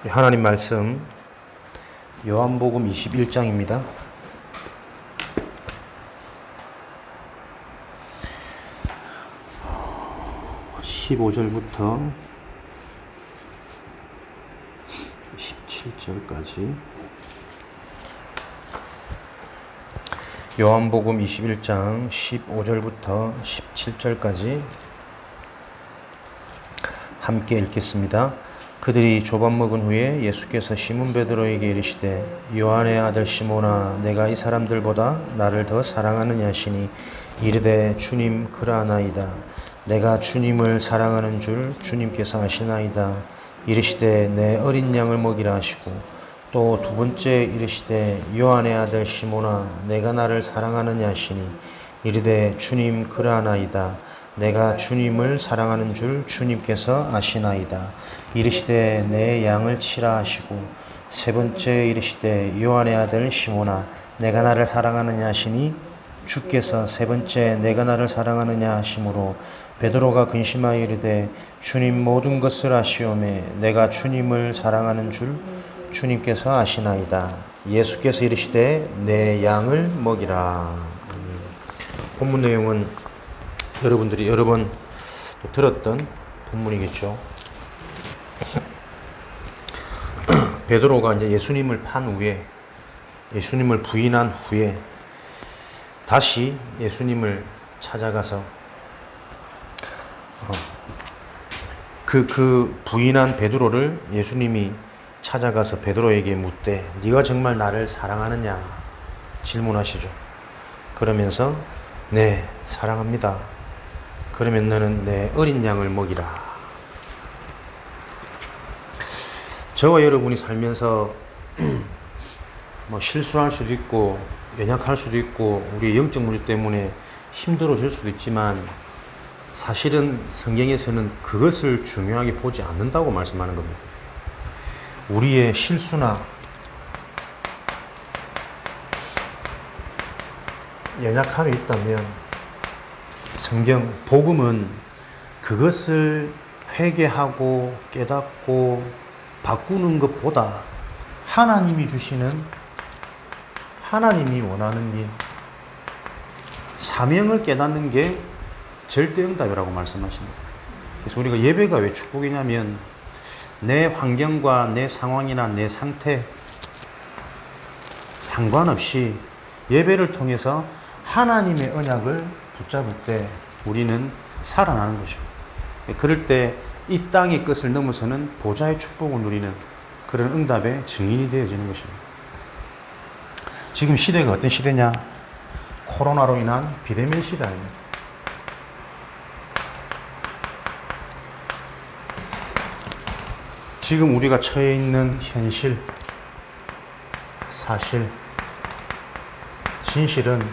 하나님 말씀 요한복음 21장입니다. 15절부터 17절까지 요한복음 21장 15절부터 17절까지 함께 읽겠습니다. 그들이 조밥 먹은 후에 예수께서 시몬 베드로에게 이르시되 요한의 아들 시몬아 내가 이 사람들보다 나를 더 사랑하느냐 하시니 이르되 주님 그러하나이다. 내가 주님을 사랑하는 줄 주님께서 아시나이다. 이르시되 내 어린 양을 먹이라 하시고 또 두 번째 이르시되 요한의 아들 시몬아 내가 나를 사랑하느냐 하시니 이르되 주님 그러하나이다. 내가 주님을 사랑하는 줄 주님께서 아시나이다. 이르시되 내 양을 치라 하시고 세 번째 이르시되 요한의 아들 시몬아 내가 나를 사랑하느냐 하시니 주께서 세 번째 내가 나를 사랑하느냐 하심으로 베드로가 근심하여 이르되 주님 모든 것을 아시오매 내가 주님을 사랑하는 줄 주님께서 아시나이다. 예수께서 이르시되 내 양을 먹이라. 본문 내용은 여러분들이 여러 번 들었던 본문이겠죠. 베드로가 이제 예수님을 판 후에, 예수님을 부인한 후에 다시 예수님을 찾아가서 그 부인한 베드로를 예수님이 찾아가서 베드로에게 묻되 네가 정말 나를 사랑하느냐 질문하시죠. 그러면서 네 사랑합니다. 그러면 너는 내 어린 양을 먹이라. 저와 여러분이 살면서 뭐 실수할 수도 있고 연약할 수도 있고 우리의 영적 문제 때문에 힘들어질 수도 있지만 사실은 성경에서는 그것을 중요하게 보지 않는다고 말씀하는 겁니다. 우리의 실수나 연약함이 있다면 성경, 복음은 그것을 회개하고 깨닫고 바꾸는 것보다 하나님이 주시는, 하나님이 원하는 일, 사명을 깨닫는 게 절대응답이라고 말씀하십니다. 그래서 우리가 예배가 왜 축복이냐면 내 환경과 내 상황이나 내 상태 상관없이 예배를 통해서 하나님의 언약을 붙잡을 때 우리는 살아나는 거죠. 그럴 때 이 땅의 끝을 넘어서는 보좌의 축복을 누리는 그런 응답의 증인이 되어지는 것입니다. 지금 시대가 어떤 시대냐? 코로나로 인한 비대면 시대입니다. 지금 우리가 처해 있는 현실, 사실, 진실은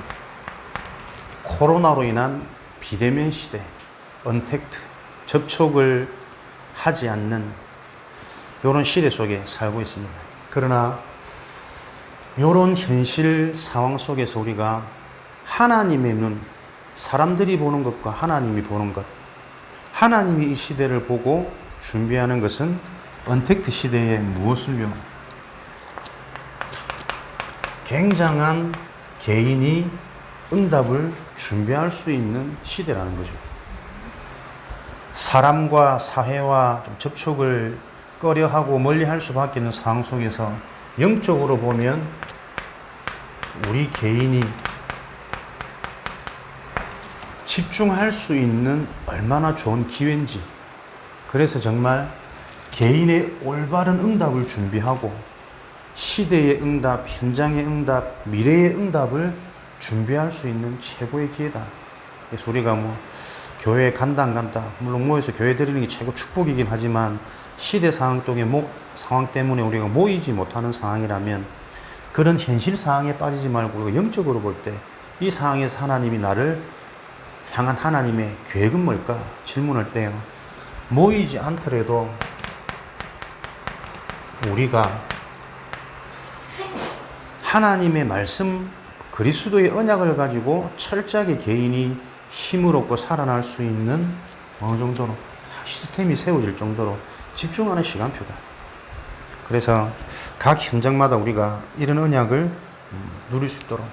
코로나로 인한 비대면 시대, 언택트, 접촉을 하지 않는 이런 시대 속에 살고 있습니다. 그러나 이런 현실 상황 속에서 우리가 하나님의 눈, 사람들이 보는 것과 하나님이 보는 것, 하나님이 이 시대를 보고 준비하는 것은 언택트 시대에 무엇을요? 굉장한 개인이 응답을 준비할 수 있는 시대라는 거죠. 사람과 사회와 좀 접촉을 꺼려하고 멀리할 수밖에 없는 상황 속에서 영적으로 보면 우리 개인이 집중할 수 있는 얼마나 좋은 기회인지, 그래서 정말 개인의 올바른 응답을 준비하고 시대의 응답, 현장의 응답, 미래의 응답을 준비할 수 있는 최고의 기회다. 그래서 우리가 교회 간다 안 간다, 물론 모여서 교회 드리는 게 최고 축복이긴 하지만 시대 상황 때문에 우리가 모이지 못하는 상황이라면 그런 현실 상황에 빠지지 말고 우리가 영적으로 볼 때 이 상황에서 하나님이 나를 향한 하나님의 계획은 뭘까 질문할 때요, 모이지 않더라도 우리가 하나님의 말씀, 그리스도의 언약을 가지고 철저하게 개인이 힘을 얻고 살아날 수 있는 어느 정도로 시스템이 세워질 정도로 집중하는 시간표다. 그래서 각 현장마다 우리가 이런 언약을 누릴 수 있도록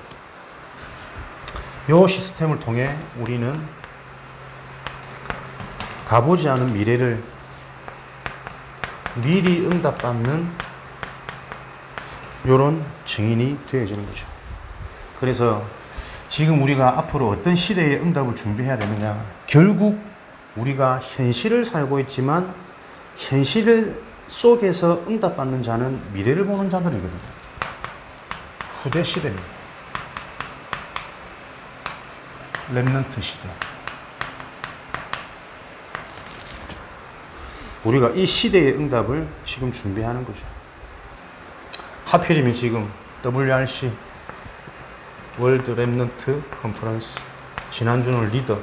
이 시스템을 통해 우리는 가보지 않은 미래를 미리 응답받는 이런 증인이 되어지는 거죠. 그래서 지금 우리가 앞으로 어떤 시대의 응답을 준비해야 되느냐. 결국 우리가 현실을 살고 있지만 현실 속에서 응답받는 자는 미래를 보는 자들이거든요. 후대 시대입니다. 렘넌트 시대. 우리가 이 시대의 응답을 지금 준비하는 거죠. 하필이면 지금 WRC 월드 렘넌트 컨퍼런스 지난주는 리더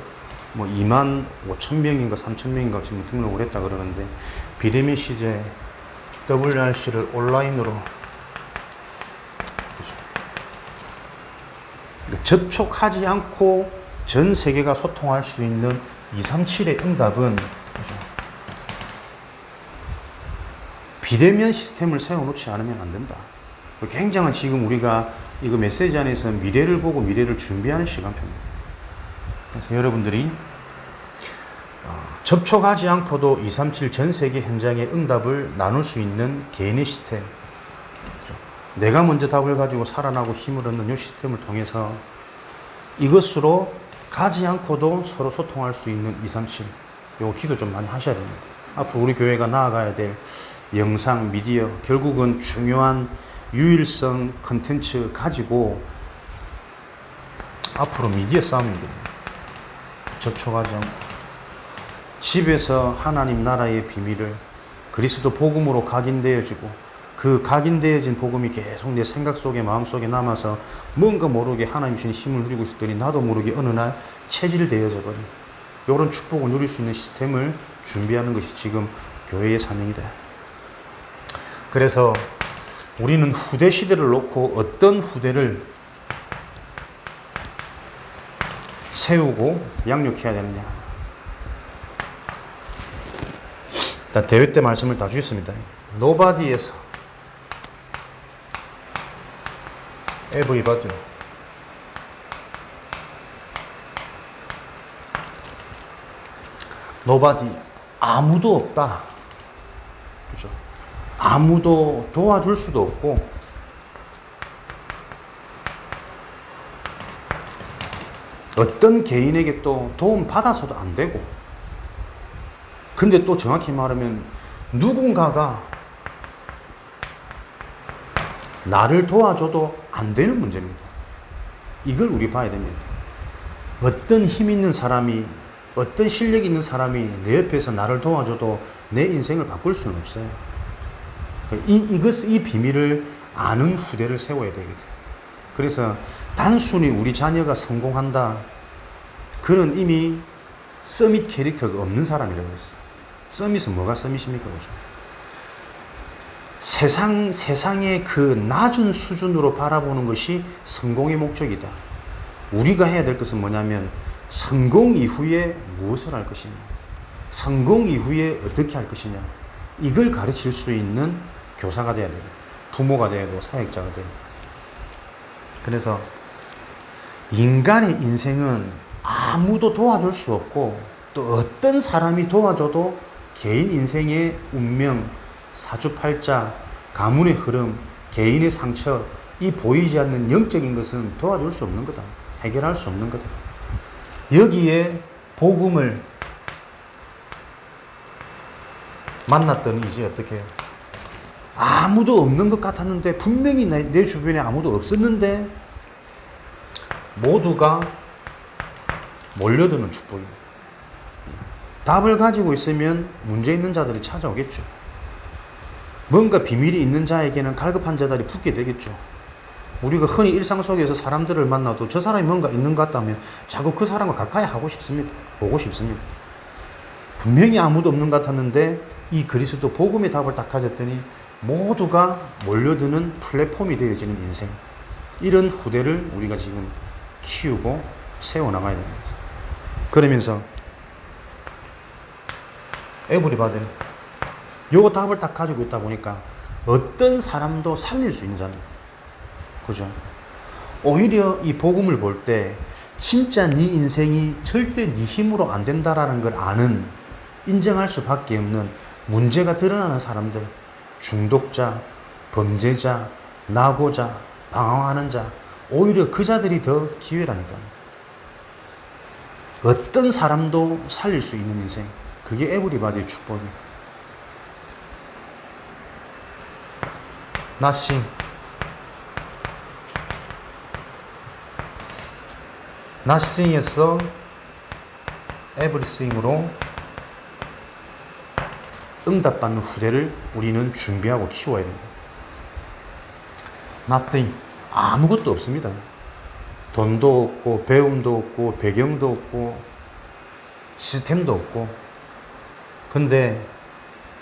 2만 5천 명인가 3천 명인가 지금 등록을 했다 그러는데 비대면 시제 WRC를 온라인으로 접촉하지 않고 전 세계가 소통할 수 있는 237의 응답은 비대면 시스템을 세워놓지 않으면 안 된다. 굉장한 지금 우리가 이거 메시지 안에서 미래를 보고 미래를 준비하는 시간표입니다. 그래서 여러분들이 접촉하지 않고도 237 전 세계 현장의 응답을 나눌 수 있는 개인의 시스템, 내가 먼저 답을 가지고 살아나고 힘을 얻는 이 시스템을 통해서 이것으로 가지 않고도 서로 소통할 수 있는 237, 요 기도 좀 많이 하셔야 됩니다. 앞으로 우리 교회가 나아가야 될 영상, 미디어, 결국은 중요한 유일성 컨텐츠 가지고 앞으로 미디어 싸움입니다. 접촉하지 않고 집에서 하나님 나라의 비밀을 그리스도 복음으로 각인되어지고 그 각인되어진 복음이 계속 내 생각 속에 마음 속에 남아서 뭔가 모르게 하나님 주신 힘을 누리고 있었더니 나도 모르게 어느 날 체질되어져 버린 이런 축복을 누릴 수 있는 시스템을 준비하는 것이 지금 교회의 사명이다. 그래서 우리는 후대 시대를 놓고 어떤 후대를 세우고 양육해야 되느냐. 일단 대회 때 말씀을 다 주셨습니다. 노바디에서 에브리바디. 노바디, 아무도 없다. 그죠? 아무도 도와줄 수도 없고 어떤 개인에게 또 도움 받아서도 안 되고 근데 또 정확히 말하면 누군가가 나를 도와줘도 안 되는 문제입니다. 이걸 우리 봐야 됩니다. 어떤 힘 있는 사람이 어떤 실력 있는 사람이 내 옆에서 나를 도와줘도 내 인생을 바꿀 수는 없어요. 이 비밀을 아는 후대를 세워야 되거든요. 그래서 단순히 우리 자녀가 성공한다. 그는 이미 서밋 캐릭터가 없는 사람이라고 했어요. 서밋은 뭐가 서밋입니까? 그죠? 세상의 그 낮은 수준으로 바라보는 것이 성공의 목적이다. 우리가 해야 될 것은 뭐냐면 성공 이후에 무엇을 할 것이냐. 성공 이후에 어떻게 할 것이냐. 이걸 가르칠 수 있는 교사가 돼야 돼요. 부모가 돼야 되고 사역자가 돼요. 그래서 인간의 인생은 아무도 도와줄 수 없고 또 어떤 사람이 도와줘도 개인 인생의 운명, 사주팔자, 가문의 흐름, 개인의 상처, 이 보이지 않는 영적인 것은 도와줄 수 없는 거다. 해결할 수 없는 거다. 여기에 복음을 만났더니 이제 어떻게 해요? 아무도 없는 것 같았는데 분명히 내 주변에 아무도 없었는데 모두가 몰려드는 축복입니다. 답을 가지고 있으면 문제 있는 자들이 찾아오겠죠. 뭔가 비밀이 있는 자에게는 갈급한 자들이 붙게 되겠죠. 우리가 흔히 일상 속에서 사람들을 만나도 저 사람이 뭔가 있는 것 같다면 자꾸 그 사람과 가까이 하고 싶습니다. 보고 싶습니다. 분명히 아무도 없는 것 같았는데 이 그리스도 복음의 답을 딱 가졌더니 모두가 몰려드는 플랫폼이 되어지는 인생. 이런 후대를 우리가 지금 키우고 세워나가야 됩니다. 그러면서 에브리바디는 요 답을 딱 가지고 있다 보니까 어떤 사람도 살릴 수 있는 자입니다. 그죠? 오히려 이 복음을 볼 때 진짜 네 인생이 절대 네 힘으로 안 된다라는 걸 아는, 인정할 수밖에 없는 문제가 드러나는 사람들, 중독자, 범죄자, 낙오자, 방황하는 자, 오히려 그 자들이 더 기회라니까. 어떤 사람도 살릴 수 있는 인생, 그게 에브리바디의 축복이에요. nothing에서 everything으로 응답받는 후대를 우리는 준비하고 키워야 됩니다. nothing, 아무것도 없습니다. 돈도 없고 배움도 없고 배경도 없고 시스템도 없고. 근데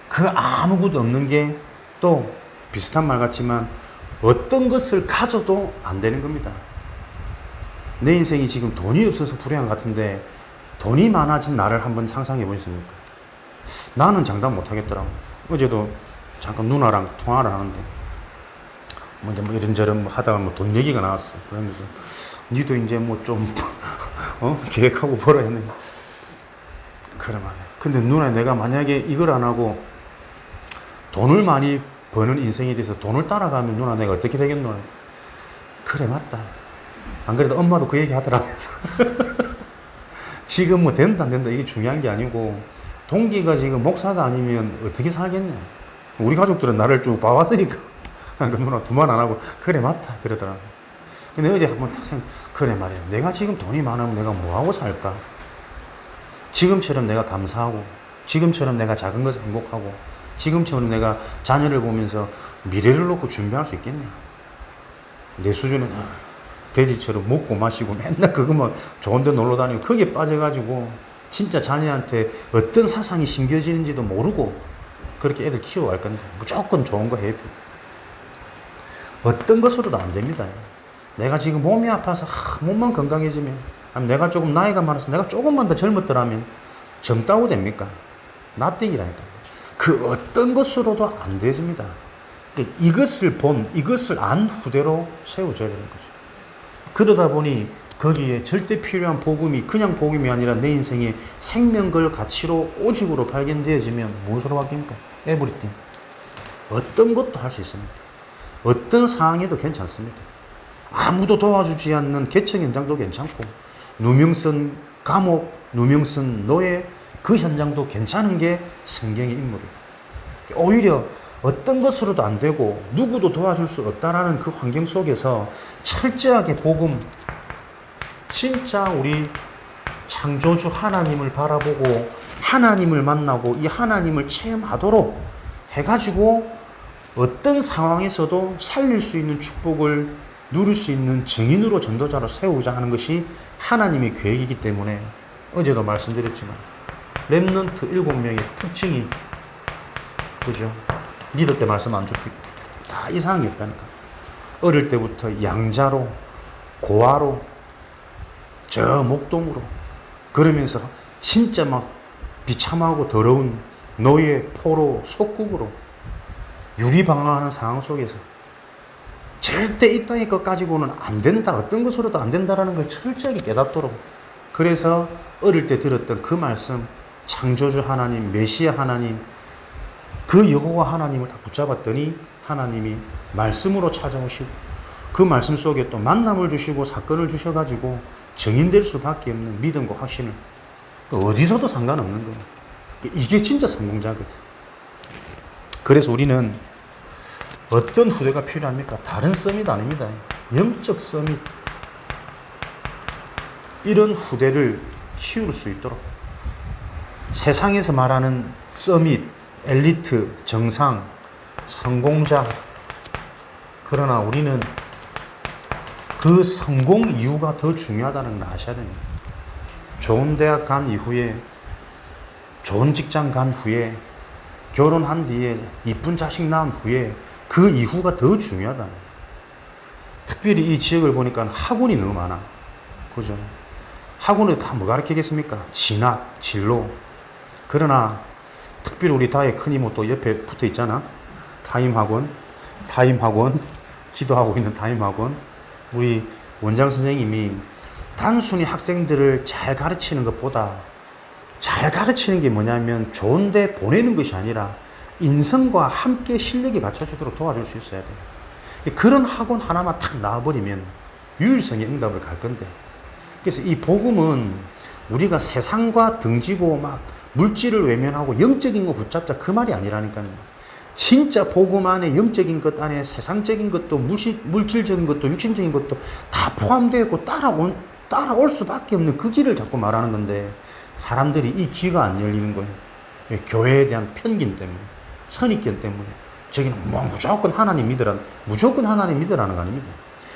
그 아무것도 없는 게 또 비슷한 말 같지만 어떤 것을 가져도 안 되는 겁니다. 내 인생이 지금 돈이 없어서 불행한 것 같은데 돈이 많아진 나를 한번 상상해 보셨습니까? 나는 장담 못 하겠더라고. 어제도 잠깐 누나랑 통화를 하는데 뭐 이런저런 하다가 돈 얘기가 나왔어. 그러면서 니도 이제 뭐 좀 계획하고 벌어 했네. 그래 말이야. 근데 누나, 내가 만약에 이걸 안 하고 돈을 많이 버는 인생에 대해서 돈을 따라가면 누나 내가 어떻게 되겠노? 그래 맞다. 안 그래도 엄마도 그 얘기 하더라면서. 지금 뭐 된다 안 된다 이게 중요한 게 아니고, 동기가 지금 목사가 아니면 어떻게 살겠냐. 우리 가족들은 나를 쭉 봐왔으니까. 그 누나 두말 안 하고 그래 맞다 그러더라고. 근데 어제 한번 딱 생각, 그래 말이야. 내가 지금 돈이 많으면 내가 뭐하고 살까? 지금처럼 내가 감사하고, 지금처럼 내가 작은 것에 행복하고, 지금처럼 내가 자녀를 보면서 미래를 놓고 준비할 수 있겠냐? 내 수준은 돼지처럼 먹고 마시고 맨날 그거만 좋은 데 놀러 다니고 거기에 빠져가지고 진짜 자녀한테 어떤 사상이 심겨지는지도 모르고 그렇게 애들 키워갈 건데 무조건 좋은 거 해야 돼. 어떤 것으로도 안 됩니다. 내가 지금 몸이 아파서 몸만 건강해지면, 아니면 내가 조금 나이가 많아서 내가 조금만 더 젊었더라면 젊다고 됩니까? 나띵이라니까. 그 어떤 것으로도 안 되집니다. 이것을 이것을 안 후대로 세워줘야 되는 거죠. 그러다 보니 거기에 절대 필요한 복음이 그냥 복음이 아니라 내 인생의 생명 걸 가치로 오직으로 발견되어지면 무엇으로 바뀝니까? 에브리띵. 어떤 것도 할 수 있습니다. 어떤 상황에도 괜찮습니다. 아무도 도와주지 않는 개척 현장도 괜찮고, 누명선 감옥, 누명선 노예, 그 현장도 괜찮은 게 성경의 인물이에요. 오히려 어떤 것으로도 안 되고 누구도 도와줄 수 없다라는 그 환경 속에서 철저하게 복음, 진짜 우리 창조주 하나님을 바라보고 하나님을 만나고 이 하나님을 체험하도록 해가지고 어떤 상황에서도 살릴 수 있는 축복을 누릴 수 있는 증인으로, 전도자로 세우자 하는 것이 하나님의 계획이기 때문에, 어제도 말씀드렸지만 렘넌트 7명의 특징이, 그죠? 리더 때 말씀 안 줬고 다 이상한 게 있다니까. 어릴 때부터 양자로, 고아로, 저 목동으로, 그러면서 진짜 막 비참하고 더러운 노예, 포로, 속국으로 유리방황하는 상황 속에서 절대 이 땅의 것 가지고는 안 된다, 어떤 것으로도 안 된다라는 걸 철저하게 깨닫도록. 그래서 어릴 때 들었던 그 말씀, 창조주 하나님, 메시아 하나님, 그 여호와 하나님을 다 붙잡았더니 하나님이 말씀으로 찾아오시고 그 말씀 속에 또 만남을 주시고 사건을 주셔가지고 증인될 수밖에 없는 믿음과 확신을, 어디서도 상관없는 거예요. 이게 진짜 성공자거든. 그래서 우리는 어떤 후대가 필요합니까? 다른 서밋 아닙니다. 영적 서밋. 이런 후대를 키울 수 있도록 세상에서 말하는 서밋, 엘리트, 정상, 성공자. 그러나 우리는 그 성공 이유가 더 중요하다는 걸 아셔야 됩니다. 좋은 대학 간 이후에, 좋은 직장 간 후에, 결혼한 뒤에, 이쁜 자식 낳은 후에 그 이후가 더 중요하다. 특별히 이 지역을 보니까 학원이 너무 많아. 그죠? 학원에 다 뭐 가르치겠습니까? 진학, 진로. 그러나 특별히 우리 다의 큰 이모 또 옆에 붙어 있잖아. 타임학원, 기도하고 있는 타임학원. 우리 원장 선생님이 단순히 학생들을 잘 가르치는 것보다 잘 가르치는 게 뭐냐면 좋은데 보내는 것이 아니라 인성과 함께 실력이 갖춰지도록 도와줄 수 있어야 돼요. 그런 학원 하나만 탁 나와버리면 유일성의 응답을 갈 건데. 그래서 이 복음은 우리가 세상과 등지고 막 물질을 외면하고 영적인 거 붙잡자 그 말이 아니라니까요. 진짜 복음 안에 영적인 것 안에 세상적인 것도 물질적인 것도 육신적인 것도 다 포함되어 있고 따라올 수밖에 없는 그 길을 자꾸 말하는 건데 사람들이 이 귀가 안 열리는 거예요. 교회에 대한 편견 때문에, 선입견 때문에. 저기는 뭐 무조건 하나님 믿으라는 거 아닙니다.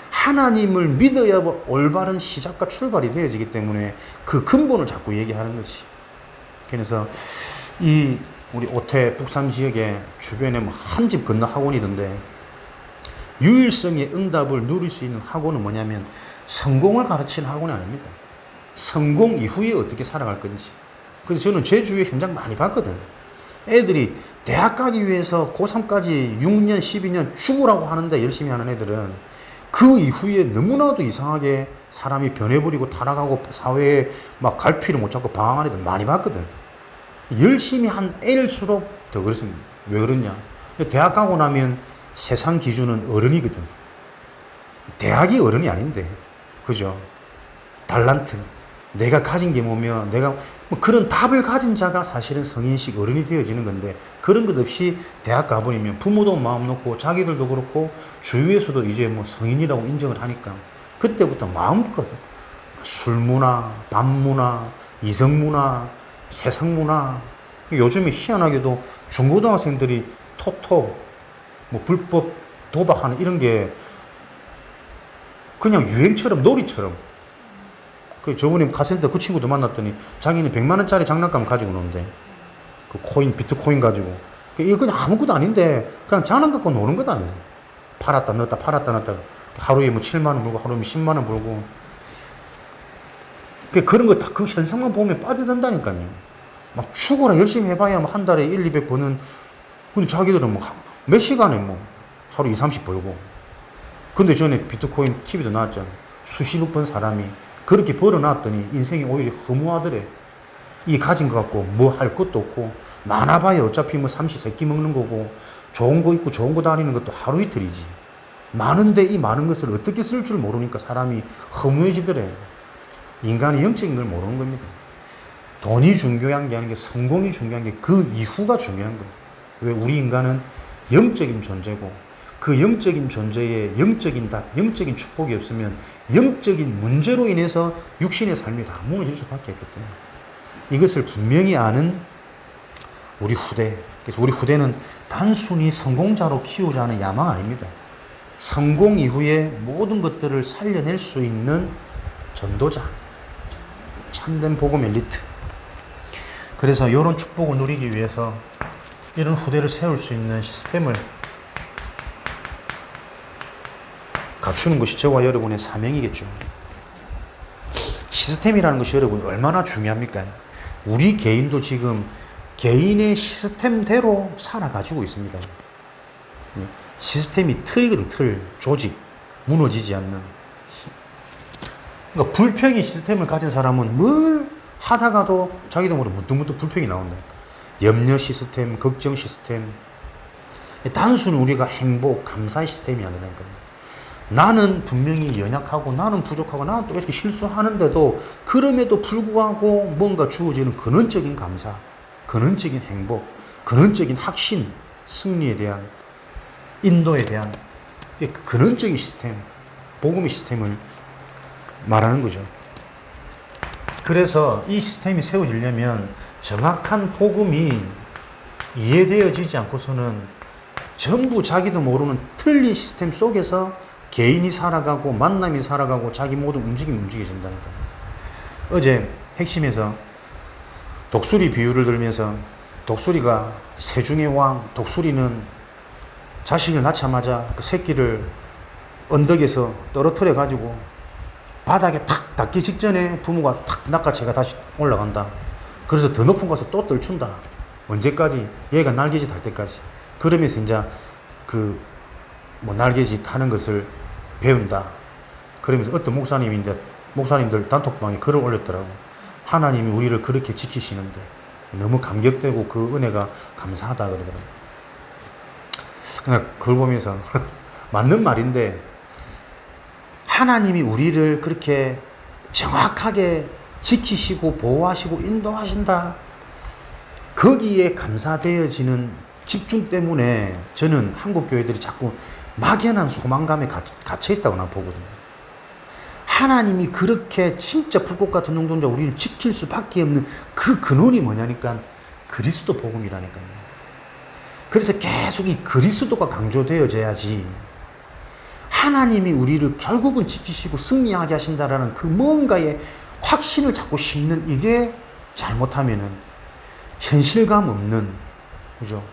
하나님을 믿어야 올바른 시작과 출발이 되어지기 때문에 그 근본을 자꾸 얘기하는 거지. 그래서 우리 오태 북삼 지역에 주변에 뭐 한 집 건너 학원이던데 유일성의 응답을 누릴 수 있는 학원은 뭐냐면 성공을 가르치는 학원이 아닙니다. 성공 이후에 어떻게 살아갈 건지. 그래서 저는 제 주위에 현장 많이 봤거든. 애들이 대학 가기 위해서 고3까지 6년, 12년 죽으라고 하는데 열심히 하는 애들은 그 이후에 너무나도 이상하게 사람이 변해버리고 타락하고 사회에 막 갈피를 못 잡고 방황하는 애들 많이 봤거든. 열심히 한 애일수록 더 그렇습니다. 왜 그러냐? 대학 가고 나면 세상 기준은 어른이거든. 대학이 어른이 아닌데. 그죠? 달란트. 내가 가진 게 뭐며, 내가, 뭐 그런 답을 가진 자가 사실은 성인식 어른이 되어지는 건데, 그런 것 없이 대학 가버리면 부모도 마음 놓고, 자기들도 그렇고, 주위에서도 이제 뭐 성인이라고 인정을 하니까, 그때부터 마음껏 술 문화, 밥 문화, 이성 문화, 세상 문화. 요즘에 희한하게도 중고등학생들이 토토, 뭐 불법 도박하는 이런 게 그냥 유행처럼, 놀이처럼. 저번에 갔을 때 그 친구도 만났더니 자기는 100만원짜리 장난감 가지고 노는데, 그 비트코인 가지고. 이거 그냥 아무것도 아닌데, 그냥 장난 갖고 노는 것 아니에요. 팔았다 넣었다. 하루에 뭐 7만원 벌고, 하루에 10만원 벌고. 그런 거 다 그 현상만 보면 빠져든다니까요. 막 죽어라 열심히 해봐야 뭐 한 달에 1, 200 버는. 근데 자기들은 뭐 몇 시간에 뭐 하루 2, 30 벌고. 근데 전에 비트코인 TV도 나왔잖아. 수십억 번 사람이 그렇게 벌어놨더니 인생이 오히려 허무하더래. 이 가진 것 갖고 뭐 할 것도 없고, 많아봐야 어차피 뭐 삼시세끼 먹는 거고, 좋은 거 입고 좋은 거 다니는 것도 하루 이틀이지. 많은데 이 많은 것을 어떻게 쓸 줄 모르니까 사람이 허무해지더래. 인간이 영적인 걸 모르는 겁니다. 돈이 중요한 게 아닌 게 성공이 중요한 게 그 이후가 중요한 거예요. 왜 우리 인간은 영적인 존재고, 그 영적인 존재에 영적인 답, 영적인 축복이 없으면 영적인 문제로 인해서 육신의 삶이 다 무너질 수밖에 없기 때문에 이것을 분명히 아는 우리 후대. 그래서 우리 후대는 단순히 성공자로 키우자는 야망 아닙니다. 성공 이후에 모든 것들을 살려낼 수 있는 전도자, 참된 복음 엘리트. 그래서 이런 축복을 누리기 위해서 이런 후대를 세울 수 있는 시스템을 갖추는 것이 저와 여러분의 사명이겠죠. 시스템이라는 것이 여러분 얼마나 중요합니까? 우리 개인도 지금 개인의 시스템대로 살아가지고 있습니다. 시스템이 틀이거든, 틀, 조직, 무너지지 않는. 그러니까 불평의 시스템을 가진 사람은 뭘 하다가도 자기도 모르게 문득문득 불평이 나온다. 염려 시스템, 걱정 시스템. 단순히 우리가 행복, 감사의 시스템이 아니라니까요. 나는 분명히 연약하고, 나는 부족하고, 나는 또 이렇게 실수하는데도 그럼에도 불구하고 뭔가 주어지는 근원적인 감사, 근원적인 행복, 근원적인 확신, 승리에 대한, 인도에 대한 근원적인 시스템, 복음의 시스템을 말하는 거죠. 그래서 이 시스템이 세워지려면 정확한 복음이 이해되어지지 않고서는 전부 자기도 모르는 틀린 시스템 속에서 개인이 살아가고 만남이 살아가고 자기 모든 움직임이 움직여진다니까. 어제 핵심에서 독수리 비유를 들면서 독수리가 새중의 왕, 독수리는 자식을 낳자마자 그 새끼를 언덕에서 떨어뜨려 가지고 바닥에 탁 닿기 직전에 부모가 탁 낚아채가 다시 올라간다. 그래서 더 높은 곳에서 또 떨춘다. 언제까지? 얘가 날개짓 할 때까지. 그러면서 이제 그 뭐 날개짓 하는 것을 배운다. 그러면서 어떤 목사님들 단톡방에 글을 올렸더라고. 하나님이 우리를 그렇게 지키시는데 너무 감격되고 그 은혜가 감사하다 그러더라고. 그냥 그걸 보면서 맞는 말인데, 하나님이 우리를 그렇게 정확하게 지키시고 보호하시고 인도하신다. 거기에 감사되어지는 집중 때문에 저는 한국 교회들이 자꾸 막연한 소망감에 갇혀 있다고 난 보거든요. 하나님이 그렇게 진짜 불꽃 같은 농동자 우리를 지킬 수밖에 없는 그 근원이 뭐냐니까 그리스도 복음이라니까요. 그래서 계속 이 그리스도가 강조되어져야지 하나님이 우리를 결국은 지키시고 승리하게 하신다라는 그 뭔가의 확신을 자꾸 심는, 이게 잘못하면은 현실감 없는, 그죠?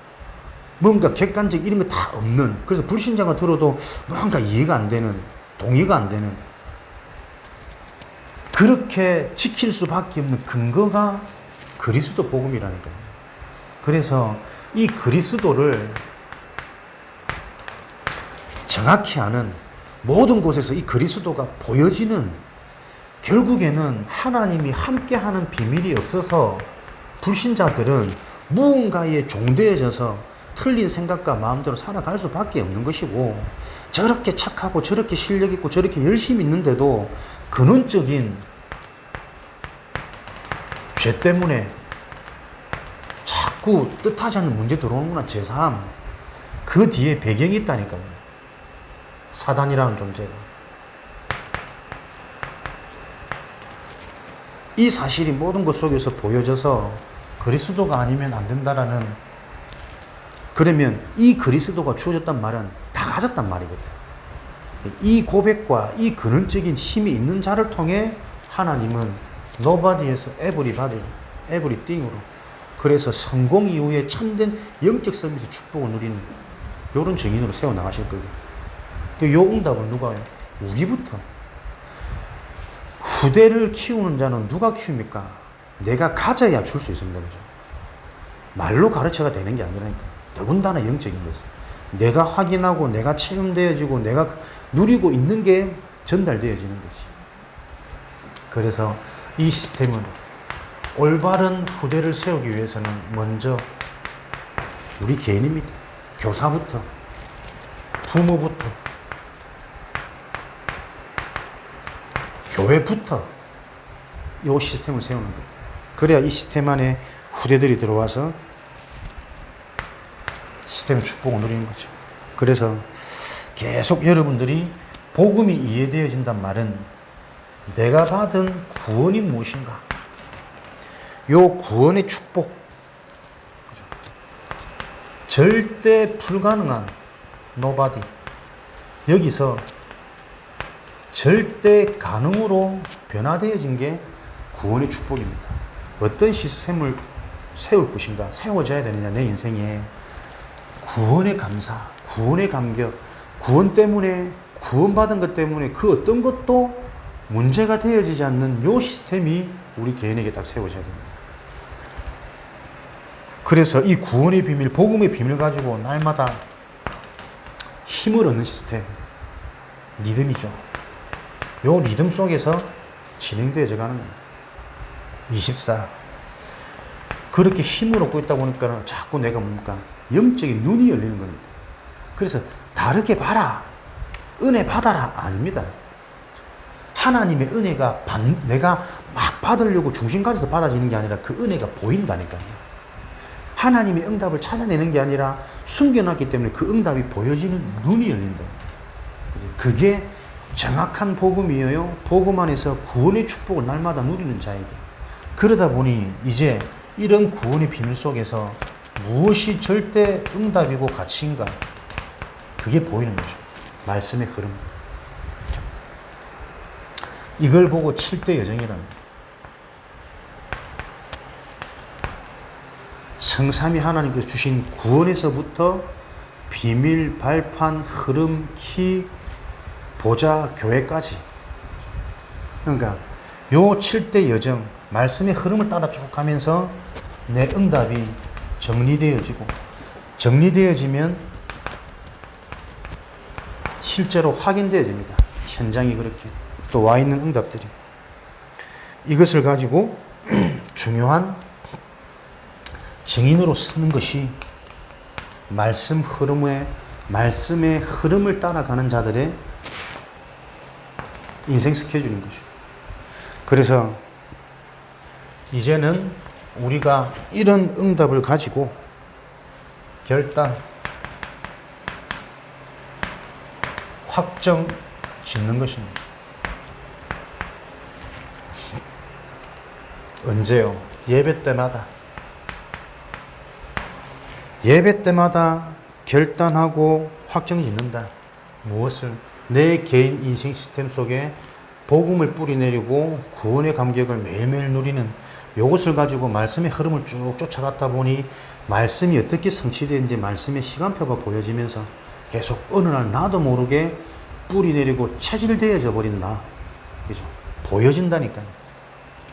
뭔가 객관적 이런 거 다 없는, 그래서 불신자가 들어도 뭔가 이해가 안 되는, 동의가 안 되는, 그렇게 지킬 수밖에 없는 근거가 그리스도 복음이라니까요. 그래서 이 그리스도를 정확히 아는, 모든 곳에서 이 그리스도가 보여지는, 결국에는 하나님이 함께하는 비밀이 없어서 불신자들은 무언가에 종되어져서 틀린 생각과 마음대로 살아갈 수밖에 없는 것이고, 저렇게 착하고 저렇게 실력 있고 저렇게 열심히 있는데도 근원적인 죄 때문에 자꾸 뜻하지 않는 문제 들어오는구나, 제3. 그 뒤에 배경이 있다니까요. 사단이라는 존재가. 이 사실이 모든 것 속에서 보여져서 그리스도가 아니면 안 된다라는, 그러면 이 그리스도가 주어졌단 말은 다 가졌단 말이거든. 이 고백과 이 근원적인 힘이 있는 자를 통해 하나님은 nobody에서 everybody, everything으로, 그래서 성공 이후에 참된 영적 서비스 축복을 누리는 이런 증인으로 세워나가실 거예요. 이 응답을 누가 해요? 우리부터. 후대를 키우는 자는 누가 키웁니까? 내가 가져야 줄 수 있습니다. 그죠? 말로 가르쳐가 되는 게 아니라니까. 더군다나 영적인 것은 내가 확인하고 내가 체험되어지고 내가 누리고 있는 게 전달되어지는 것이. 그래서 이 시스템은 올바른 후대를 세우기 위해서는 먼저 우리 개인입니다. 교사부터, 부모부터, 교회부터 이 시스템을 세우는 거예요. 그래야 이 시스템 안에 후대들이 들어와서 시스템의 축복을 누리는 거죠. 그래서 계속 여러분들이 복음이 이해되어진단 말은 내가 받은 구원이 무엇인가? 요 구원의 축복, 그죠? 절대 불가능한 nobody, 여기서 절대 가능으로 변화되어진 게 구원의 축복입니다. 어떤 시스템을 세울 것인가, 세워져야 되느냐, 내 인생에 구원의 감사, 구원의 감격, 구원 때문에, 구원받은 것 때문에 그 어떤 것도 문제가 되어지지 않는 요 시스템이 우리 개인에게 딱 세워져야 됩니다. 그래서 이 구원의 비밀, 복음의 비밀 가지고 날마다 힘을 얻는 시스템, 리듬이죠. 요 리듬 속에서 진행되어져 가는 거예요. 24. 그렇게 힘을 얻고 있다 보니까 자꾸 내가 뭡니까? 영적인 눈이 열리는 겁니다. 그래서 다르게 봐라, 은혜 받아라, 아닙니다. 하나님의 은혜가 내가 막 받으려고 중심 가져서 받아지는 게 아니라 그 은혜가 보인다니까요. 하나님의 응답을 찾아내는 게 아니라 숨겨놨기 때문에 그 응답이 보여지는 눈이 열린다. 그게 정확한 복음이에요. 복음 안에서 구원의 축복을 날마다 누리는 자에게. 그러다 보니 이제 이런 구원의 비밀 속에서 무엇이 절대 응답이고 가치인가, 그게 보이는 거죠. 말씀의 흐름. 이걸 보고 7대 여정이랍니다. 성삼위 하나님께서 주신 구원에서부터 비밀, 발판, 흐름, 키, 보좌, 교회까지. 그러니까 요 7대 여정, 말씀의 흐름을 따라 쭉 가면서 내 응답이 정리되어지고, 정리되어지면 실제로 확인되어집니다. 현장이 그렇게 또 와 있는 응답들이. 이것을 가지고 중요한 증인으로 쓰는 것이 말씀의 흐름을 따라가는 자들의 인생 스케줄인 거죠. 그래서 이제는 우리가 이런 응답을 가지고 결단, 확정 짓는 것입니다. 언제요? 예배 때마다. 예배 때마다 결단하고 확정 짓는다. 무엇을? 내 개인 인생 시스템 속에 복음을 뿌리내리고 구원의 감격을 매일매일 누리는 이것을 가지고 말씀의 흐름을 쭉 쫓아갔다 보니 말씀이 어떻게 성취되는지 말씀의 시간표가 보여지면서 계속 어느 날 나도 모르게 뿌리내리고 체질되어져 버린다. 그죠? 보여진다니까요.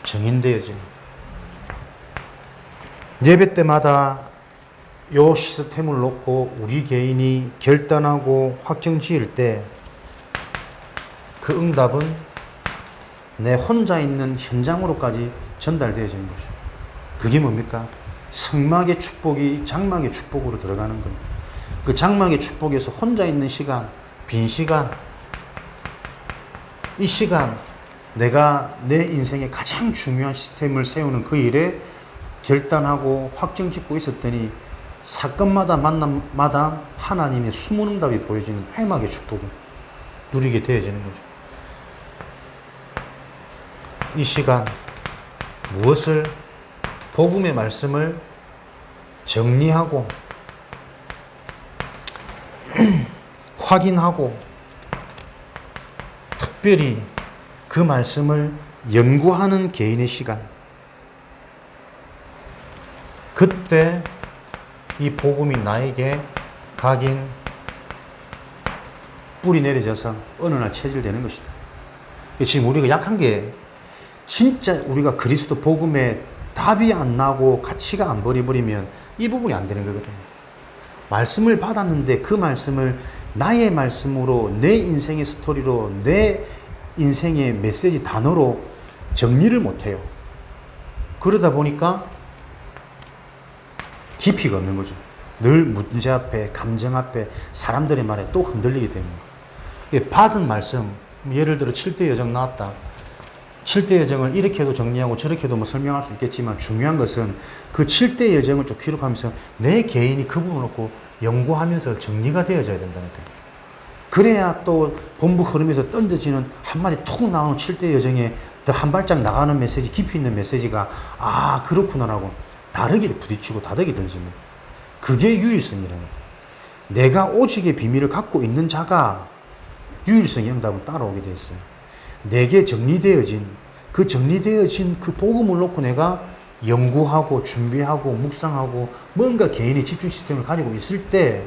증인되어지는. 예배 때마다 요 시스템을 놓고 우리 개인이 결단하고 확정 지을 때 그 응답은 내 혼자 있는 현장으로까지 전달되어지는 거죠. 그게 뭡니까? 성막의 축복이 장막의 축복으로 들어가는 거예요. 그 장막의 축복에서 혼자 있는 시간, 빈 시간, 이 시간 내가 내 인생의 가장 중요한 시스템을 세우는 그 일에 결단하고 확정 짓고 있었더니 사건마다 만남마다 하나님의 숨은 응답이 보여지는 회막의 축복을 누리게 되어지는 거죠. 이 시간 무엇을 복음의 말씀을 정리하고 확인하고 특별히 그 말씀을 연구하는 개인의 시간. 그때 이 복음이 나에게 각인 뿌리 내려져서 어느 날 체질되는 것이다. 지금 우리가 약한 게 진짜 우리가 그리스도 복음에 답이 안 나고 가치가 안 버리면 이 부분이 안 되는 거거든요. 말씀을 받았는데 그 말씀을 나의 말씀으로 내 인생의 스토리로 내 인생의 메시지 단어로 정리를 못해요. 그러다 보니까 깊이가 없는 거죠. 늘 문제 앞에, 감정 앞에, 사람들의 말에 또 흔들리게 되는 거예요. 받은 말씀, 예를 들어 7대 여정 나왔다. 7대 여정을 이렇게도 정리하고 저렇게도 뭐 설명할 수 있겠지만 중요한 것은 그 7대 여정을 쭉 기록하면서 내 개인이 그 부분을 놓고 연구하면서 정리가 되어져야 된다니까요. 그래야 또 본부 흐름에서 던져지는 한마디 툭 나오는 7대 여정에 더 한 발짝 나가는 메시지, 깊이 있는 메시지가 아 그렇구나라고 다르게 부딪히고 다르게 들리면 그게 유일성이라는 거예요. 내가 오직의 비밀을 갖고 있는 자가 유일성의 응답을 따라오게 되어 있어요. 내게 정리되어진 그 복음을 놓고 내가 연구하고 준비하고 묵상하고 뭔가 개인의 집중 시스템을 가지고 있을 때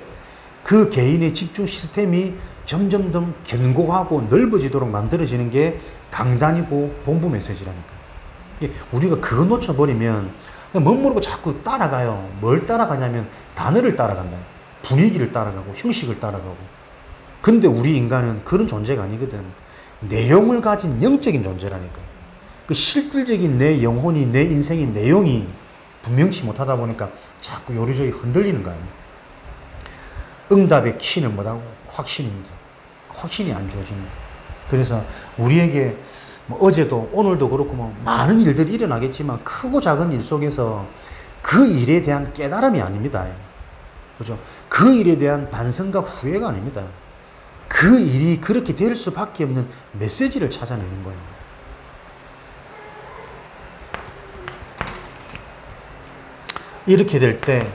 그 개인의 집중 시스템이 점점 더 견고하고 넓어지도록 만들어지는 게 강단이고 본부 메시지라니까. 우리가 그거 놓쳐버리면 못 모르고 자꾸 따라가요. 뭘 따라가냐면 단어를 따라간다. 분위기를 따라가고 형식을 따라가고. 근데 우리 인간은 그런 존재가 아니거든. 내용을 가진 영적인 존재라니까. 그 실질적인 내 영혼이, 내 인생의 내용이 분명치 못하다 보니까 자꾸 요리조리 흔들리는 거 아니에요. 응답의 키는 뭐라고? 확신입니다. 확신이 안 주어집니다. 그래서 우리에게 뭐 어제도 오늘도 그렇고 뭐 많은 일들이 일어나겠지만 크고 작은 일 속에서 그 일에 대한 깨달음이 아닙니다. 그죠? 그 일에 대한 반성과 후회가 아닙니다. 그 일이 그렇게 될 수밖에 없는 메시지를 찾아내는 거예요. 이렇게 될 때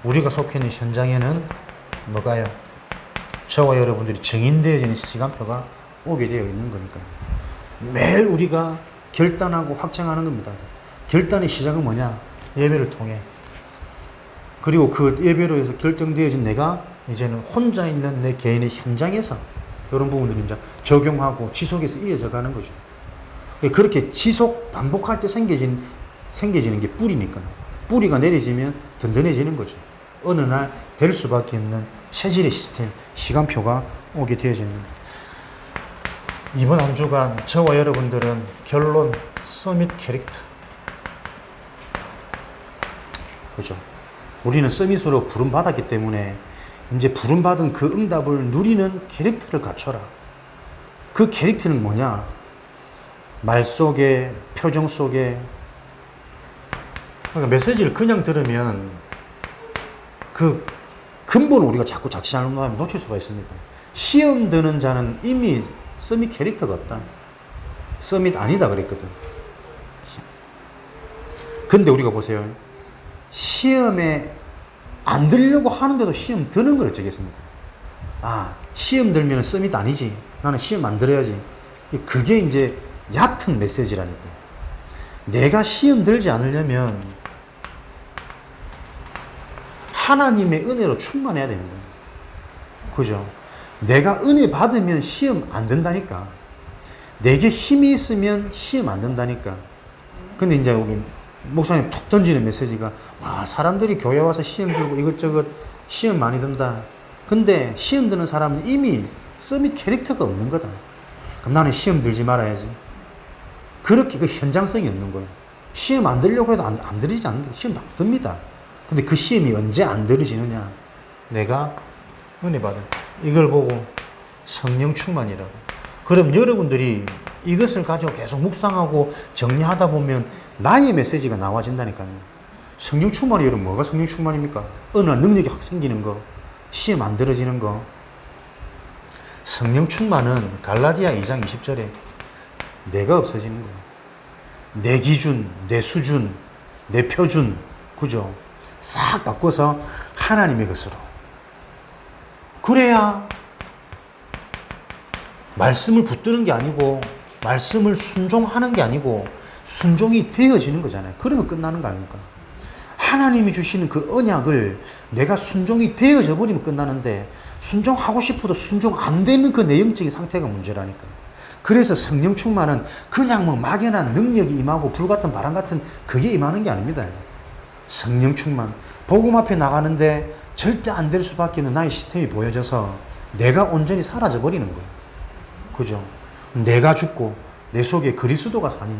우리가 속해 있는 현장에는 뭐가요? 저와 여러분들이 증인되어지는 시간표가 오게 되어 있는 거니까요. 매일 우리가 결단하고 확정하는 겁니다. 결단의 시작은 뭐냐? 예배를 통해. 그리고 그 예배로 해서 결정되어진 내가 이제는 혼자 있는 내 개인의 현장에서 이런 부분들이 이제 적용하고 지속해서 이어져 가는 거죠. 그렇게 지속 반복할 때 생겨지는 게 뿌리니까요. 뿌리가 내려지면 든든해지는 거죠. 어느 날 될 수밖에 없는 체질의 시스템, 시간표가 오게 되어집니다. 이번 한 주간 저와 여러분들은 결론 서밋 캐릭터. 그죠? 우리는 서밋으로 부름받았기 때문에 이제 부름받은 그 응답을 누리는 캐릭터를 갖춰라. 그 캐릭터는 뭐냐? 말 속에, 표정 속에. 그러니까 메시지를 그냥 들으면 그 근본을 우리가 자꾸 자칫 잘못하면 놓칠 수가 있습니다. 시험 드는 자는 이미 서밋 캐릭터가 없다. 서밋 아니다 그랬거든. 근데 우리가 보세요. 시험에 안 들려고 하는데도 시험 드는 걸 어쩌겠습니까? 아, 시험 들면 서밋 아니지. 나는 시험 안 들어야지. 그게 이제 얕은 메시지라니까. 내가 시험 들지 않으려면 하나님의 은혜로 충만해야 되는 거예요. 그죠? 내가 은혜 받으면 시험 안 된다니까. 내게 힘이 있으면 시험 안 된다니까. 근데 이제 우리 목사님 툭 던지는 메시지가, 와, 사람들이 교회 와서 시험 들고 이것저것 시험 많이 든다. 근데 시험 드는 사람은 이미 서밋 캐릭터가 없는 거다. 그럼 나는 시험 들지 말아야지. 그렇게 그 현장성이 없는 거예요. 시험 안 들려고 해도 안 들리지 않는다. 시험 안 듭니다. 근데 그 시험이 언제 안 들어지느냐? 내가 은혜 받을 때. 이걸 보고 성령 충만이라고. 그럼 여러분들이 이것을 가지고 계속 묵상하고 정리하다 보면 나의 메시지가 나와진다니까요. 성령 충만이 여러분 뭐가 성령 충만입니까? 어느 날 능력이 확 생기는 거, 시험 안 들어지는 거. 성령 충만은 갈라디아 2장 20절에 내가 없어지는 거예요. 내 기준, 내 수준, 내 표준, 그죠? 싹 바꿔서 하나님의 것으로. 그래야 말씀을 붙드는 게 아니고 말씀을 순종하는 게 아니고 순종이 되어지는 거잖아요. 그러면 끝나는 거 아닙니까? 하나님이 주시는 그 언약을 내가 순종이 되어져 버리면 끝나는데 순종하고 싶어도 순종 안 되는 그 내용적인 상태가 문제라니까. 그래서 성령 충만은 그냥 뭐 막연한 능력이 임하고 불같은 바람 같은 그게 임하는 게 아닙니다. 성령 충만. 복음 앞에 나가는데 절대 안 될 수밖에 없는 나의 시스템이 보여져서 내가 온전히 사라져 버리는 거예요. 그죠? 내가 죽고 내 속에 그리스도가 사니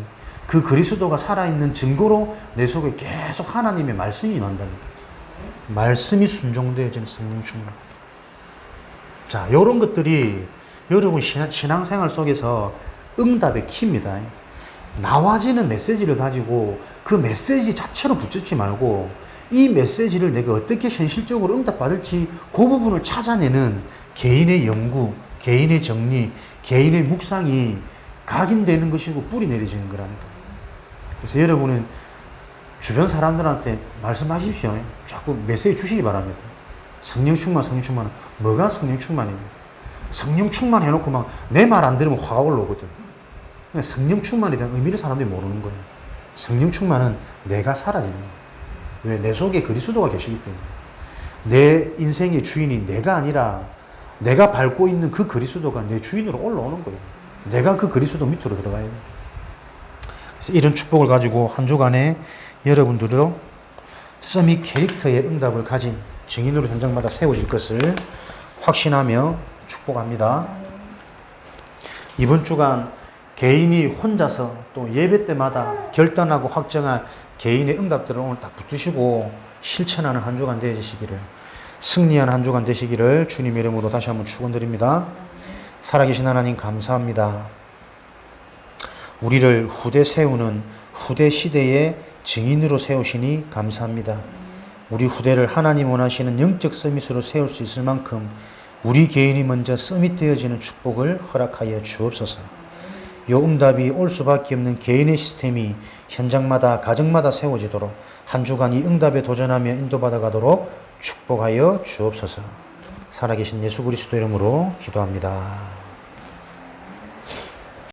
그 그리스도가 살아있는 증거로 내 속에 계속 하나님의 말씀이 임한다니까. 말씀이 순종되어지는 성령 충만. 자, 이런 것들이 여러분 신앙생활 속에서 응답의 키입니다. 나와지는 메시지를 가지고 그 메시지 자체로 붙잡지 말고 이 메시지를 내가 어떻게 현실적으로 응답받을지 그 부분을 찾아내는 개인의 연구, 개인의 정리, 개인의 묵상이 각인되는 것이고 뿌리 내려지는 거라니까. 그래서 여러분은 주변 사람들한테 말씀하십시오. 자꾸 메시지 주시기 바랍니다. 성령 충만, 성령 충만은 뭐가 성령 충만이에요? 성령 충만 해놓고 막 내 말 안 들으면 화가 올라오거든. 성령 충만에 대한 의미를 사람들이 모르는 거예요. 성령 충만은 내가 사라지는 거예요. 왜? 내 속에 그리스도가 계시기 때문에. 내 인생의 주인이 내가 아니라 내가 밟고 있는 그 그리스도가 내 주인으로 올라오는 거예요. 내가 그 그리스도 밑으로 들어가야 돼요. 그래서 이런 축복을 가지고 한 주간에 여러분들도 서밋 캐릭터의 응답을 가진 증인으로 현장마다 세워질 것을 확신하며 축복합니다. 이번 주간 개인이 혼자서 또 예배 때마다 결단하고 확정할 개인의 응답들을 오늘 딱 붙드시고 실천하는 한 주간 되시기를, 승리하는 한 주간 되시기를 주님 이름으로 다시 한번 축원드립니다. 살아계신 하나님 감사합니다. 우리를 후대 세우는 후대 시대의 증인으로 세우시니 감사합니다. 우리 후대를 하나님 원하시는 영적 서밋으로 세울 수 있을 만큼 우리 개인이 먼저 서밋되어지는 축복을 허락하여 주옵소서. 이 응답이 올 수밖에 없는 개인의 시스템이 현장마다 가정마다 세워지도록 한 주간 이 응답에 도전하며 인도받아 가도록 축복하여 주옵소서. 살아계신 예수 그리스도 이름으로 기도합니다.